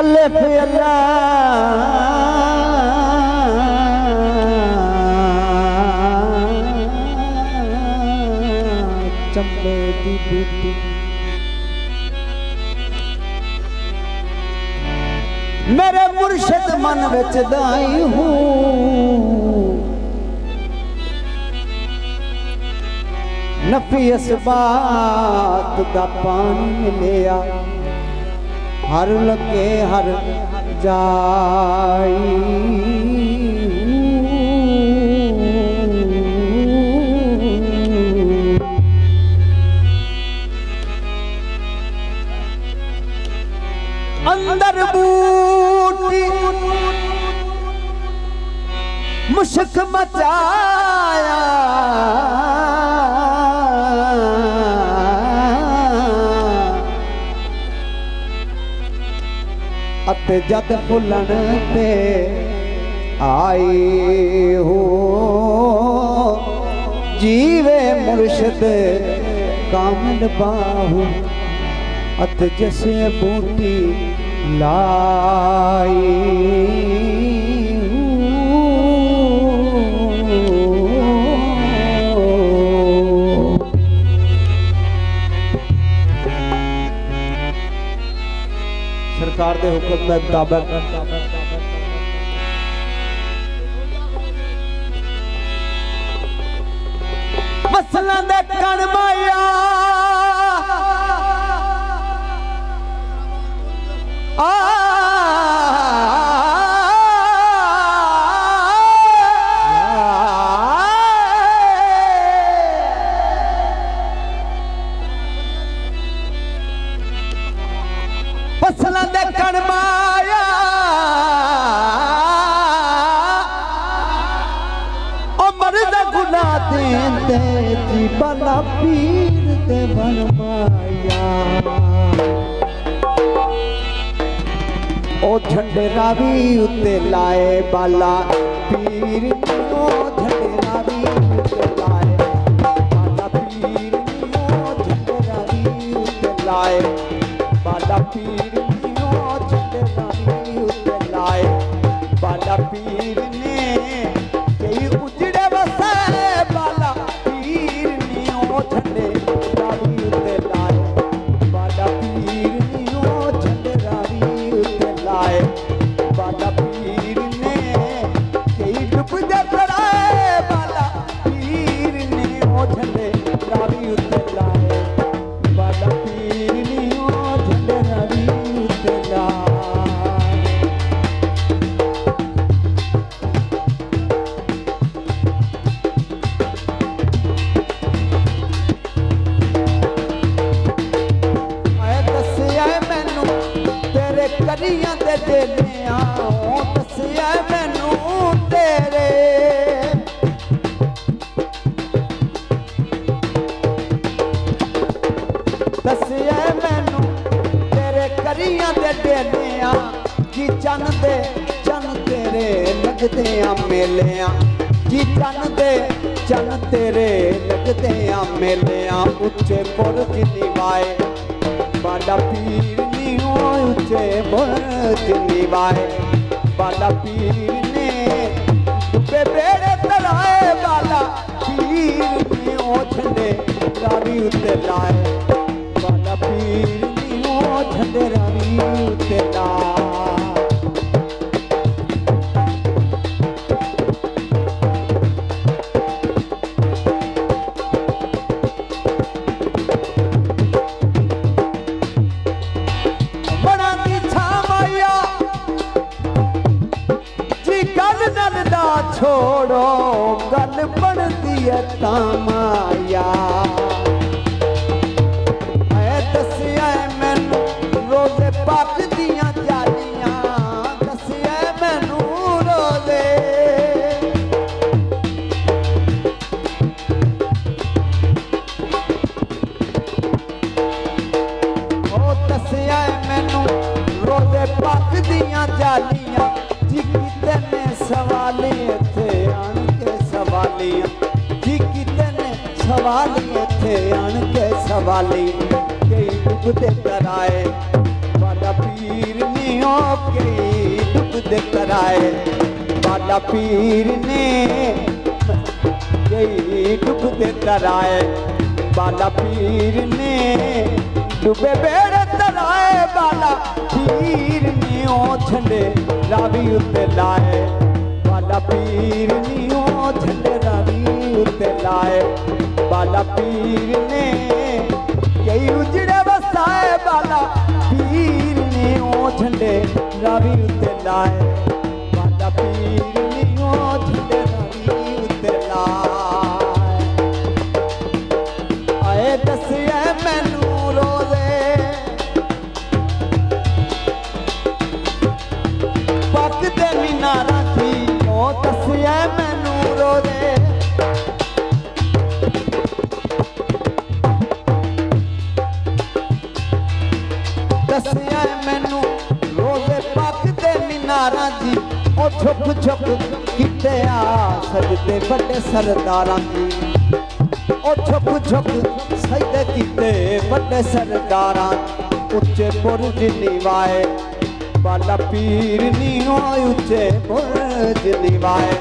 अलिफ अल्लाह चंबे दी बूटी मेरे मुर्शिद मन विच दाई हूँ नफी इस बात दा पानी लिया हर लगे हर जाई अंदर बूटी मुश्क मचाया अते जद फुलन ते आई हो जीवे मुर्शिद कामिल बाहू अत जैसे बूटी लाई सरकार के हुक्म के मुताबिक फसलों दे कण माया फसलों दे कण माया मर्द गुना देंदे जी बला पीर ते बन माया ओ झंडे रावी उत्ते लाए बाला पीर ओ झंडे रावी उत्ते लाए बाला पीर ओ झंडे रावी उत्ते लाए बाला पीर ओ झंडे रावी उत्ते लाए बाला पीर ने कई उजड़े वसे बाला पीर ने ओ झंडे रावी उत्ते लाए बाला पीर ने ओ झंडे रावी उत्ते लाए बाला पीर ने कई डुबदे कराए बाला पीर ने ओ झंडे रावी उत्ते लाए बाला पीर ने ओ झंडे रावी उत्ते लाए करियां दे देने आओ दसिया मैनू तेरे दसिया मैनू तेरे करियां दे देने आ जी चन तेरे लगदे आ मेले जी चन तेरे लगदे आ मेले उच्चे बुरज निवाए बाला पीर ऊंचे बुरज निवाए बाला पीर ने डुबे बेड़े तराए बाला पीर ने ओ झंडे रावी उत्ते लाए बाला पीर ने ओ झंडे रावी उत्ते लाए छोड़ो गल बनती है तामाया दसिया मैनू रोजे पक दिया जालियां दसिया मैनू रोजे ओ दसिया मैनू रोजे पक दिया जालियां जी किते ने सवाली थे आन के सवालियां जी किते ने सवाली थे आन के सवाली कई डुबते कराए बाला पीर ने नीओ कई डुबदे तराए बाला पीर ने कई डुबदे तराए बाला पीर ने डुबे बेड़े तराए बाला पीर ने ओ झंडे रावी उत्ते लाए बाला पीर ने ओ झंडे रावी उत्ते लाए बाला पीर ने कई उजड़े बसाए बाला पीर ने ओ झंडे रावी उत्ते लाए बाला पीर ने ओ झंडे रावी उत्ते लाए आए दसिया मैनू रोज़े पकदे मीनारा की ओ दसिया मैनू रोज़े दसिया मैनू रोज़े पकदे मीनारा जी ओ छुप छुप किते आ सजदे बड़े सरदारां की ओ छुप छुप सजदे किते बड़े सरदारां उच्चे बुर्ज निवाए बाला पीर नी ओ उच्चे बुर्ज निवाए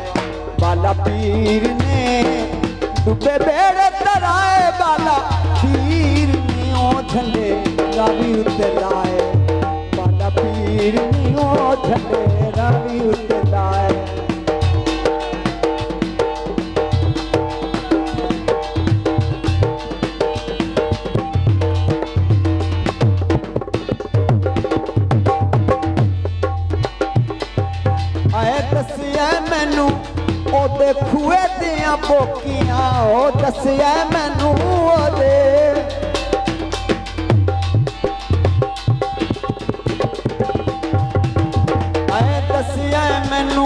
बाला पीर ने डुबे बेड़े तराए बाला पीर नी ओ झंडे रावी उत्ते लाए बाला पीर नी ओ झंडे रावी उत्ते लाए आए दसिया मैनू ओदे खूए दियां बोकियां ओ दसिया मैनू ओदे दसिया मैनू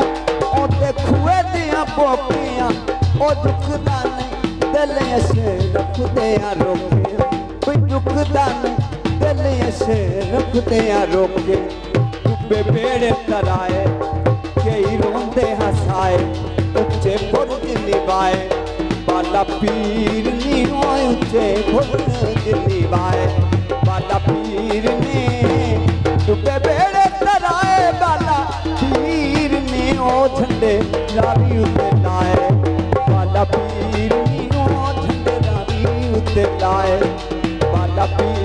ओदे खूए दियां बोकियां ओ दुखदा नहीं दिल अशे रखदे आ रोके कोई दुखदा नहीं दिल अशे रखदे आ रोके डुबे बेड़े तराए कई रोंदे हसाए उच्चे बुर्ज निवाए बाला पीर नी उच्चे बुर्ज निवाए बाला पीर ने डुबे बेड़े तराए बाला पीर ने ओ झंडे रावी उत्ते लाए बाला पीर ने ओ झंडे रावी उत्ते लाए बाला पीर